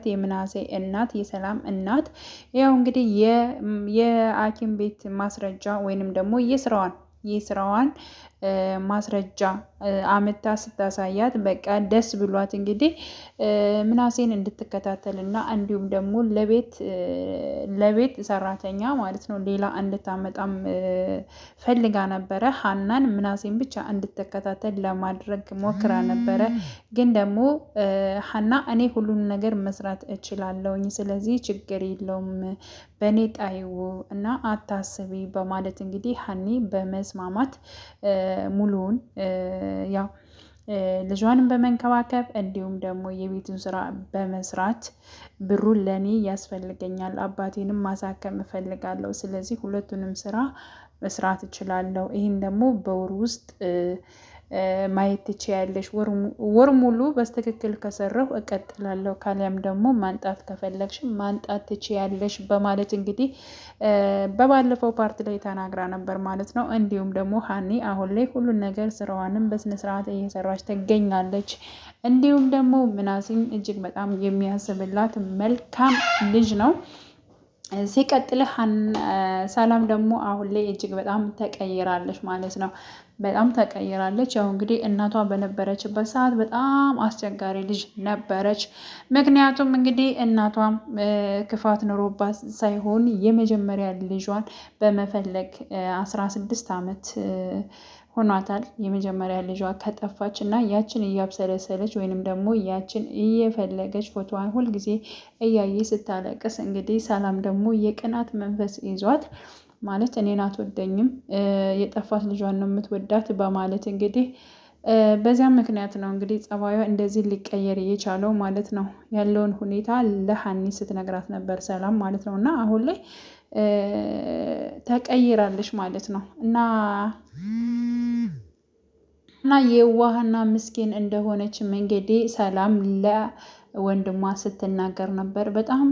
የምናሴ እናት የሰላም እናት ያው እንግዲህ የሐኪም ቤት ማስረጃ ወይንም ደግሞ የስራዋን ማስረጃ አምታ ስታሳያት በቃ ደስ ብሏት እንግዲህ ምናሴን እንድትከታተልና እንዲሁም ደግሞ ለቤት ሰራተኛ ማለት ነው ሌላ እንድታመጣም ፈልጋ ነበረ። ሀናን ምናሴን ብቻ እንድትከታተል ለማድረግ ሞክራ ነበረ። ግን ደግሞ ሀና እኔ ሁሉን ነገር መስራት እችላለሁኝ፣ ስለዚህ ችግር የለውም በእኔ ጣይው እና አታስቢ በማለት እንግዲህ ሀኒ በመስማማት ሙሉውን ያው ልጇንም በመንከባከብ እንዲሁም ደግሞ የቤቱን ስራ በመስራት ብሩን ለኔ ያስፈልገኛል፣ አባቴንም ማሳከም እፈልጋለሁ፣ ስለዚህ ሁለቱንም ስራ መስራት እችላለሁ፣ ይህን ደግሞ በወር ውስጥ ማየት ትችያለሽ፣ ወር ሙሉ በስትክክል ከሰራሁ እቀጥላለሁ፣ ካሊያም ደግሞ ማንጣት ከፈለግሽ ማንጣት ትችያለሽ በማለት እንግዲህ በባለፈው ፓርት ላይ ተናግራ ነበር ማለት ነው። እንዲሁም ደግሞ ሀኒ አሁን ላይ ሁሉን ነገር ስራዋንም በስነስርዓት እየሰራች ትገኛለች። እንዲሁም ደግሞ ምናሴም እጅግ በጣም የሚያስብላት መልካም ልጅ ነው። ሲቀጥል ሰላም ደግሞ አሁን ላይ እጅግ በጣም ተቀይራለች ማለት ነው። በጣም ተቀይራለች። ያው እንግዲህ እናቷ በነበረችበት ሰዓት በጣም አስቸጋሪ ልጅ ነበረች። ምክንያቱም እንግዲህ እናቷም ክፋት ኖሮባት ሳይሆን የመጀመሪያ ልጇን በመፈለግ 16 ዓመት ሆኗታል። የመጀመሪያ ልጇ ከጠፋች እና ያችን እያብሰለሰለች ወይንም ደግሞ ያችን እየፈለገች ፎቶዋን ሁልጊዜ እያየ ስታለቅስ እንግዲህ ሰላም ደግሞ የቅናት መንፈስ ይዟት ማለት እኔን አትወደኝም የጠፋት ልጇን ነው የምትወዳት በማለት እንግዲህ በዚያም ምክንያት ነው እንግዲህ ጸባዩ እንደዚህ ሊቀየር የቻለው ማለት ነው። ያለውን ሁኔታ ለሀኒ ስትነግራት ነበር ሰላም ማለት ነው። እና አሁን ላይ ተቀይራለች ማለት ነው። እና የዋህና ምስኪን እንደሆነች እንግዲህ ሰላም ለወንድሟ ስትናገር ነበር። በጣም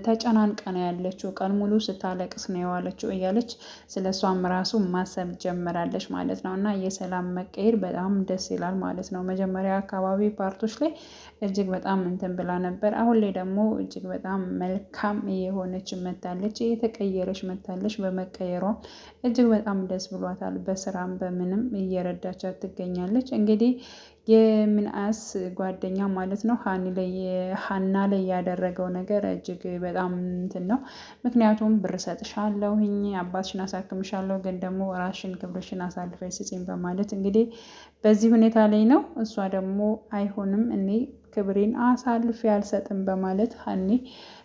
ተጨናንቃ ነው ያለችው፣ ቀን ሙሉ ስታለቅስ ነው የዋለችው እያለች ስለ እሷም ራሱ ማሰብ ጀምራለች ማለት ነው። እና የሰላም መቀየር በጣም ደስ ይላል ማለት ነው። መጀመሪያ አካባቢ ፓርቶች ላይ እጅግ በጣም እንትን ብላ ነበር። አሁን ላይ ደግሞ እጅግ በጣም መልካም የሆነች መታለች፣ የተቀየረች መታለች። በመቀየሯ እጅግ በጣም ደስ ብሏታል። በስራም በምንም እየረዳቻት ትገኛለች። እንግዲህ የምንአስ ጓደኛ ማለት ነው ሀና ላይ ያደረገው ነገር እጅግ በጣም እንትን ነው። ምክንያቱም ብር ሰጥሻለሁኝ፣ አባትሽን አሳክምሻለሁ፣ ግን ደግሞ ራስሽን ክብርሽን አሳልፈሽ ስጪኝ በማለት እንግዲህ በዚህ ሁኔታ ላይ ነው። እሷ ደግሞ አይሆንም እኔ ክብሬን አሳልፌ አልሰጥም በማለት ሀኒ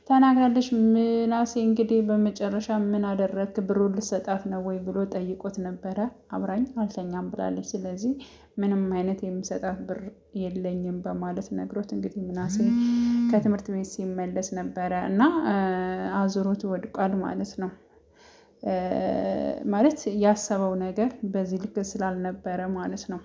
ተናግራለች። ምናሴ እንግዲህ በመጨረሻ ምን አደረግክ ብሩን ልሰጣት ነው ወይ ብሎ ጠይቆት ነበረ። አብራኝ አልተኛም ብላለች። ስለዚህ ምንም አይነት የምሰጣት ብር የለኝም በማለት ነግሮት እንግዲህ ምናሴ ከትምህርት ቤት ሲመለስ ነበረ እና አዙሮት ወድቋል ማለት ነው። ማለት ያሰበው ነገር በዚህ ልክ ስላልነበረ ማለት ነው።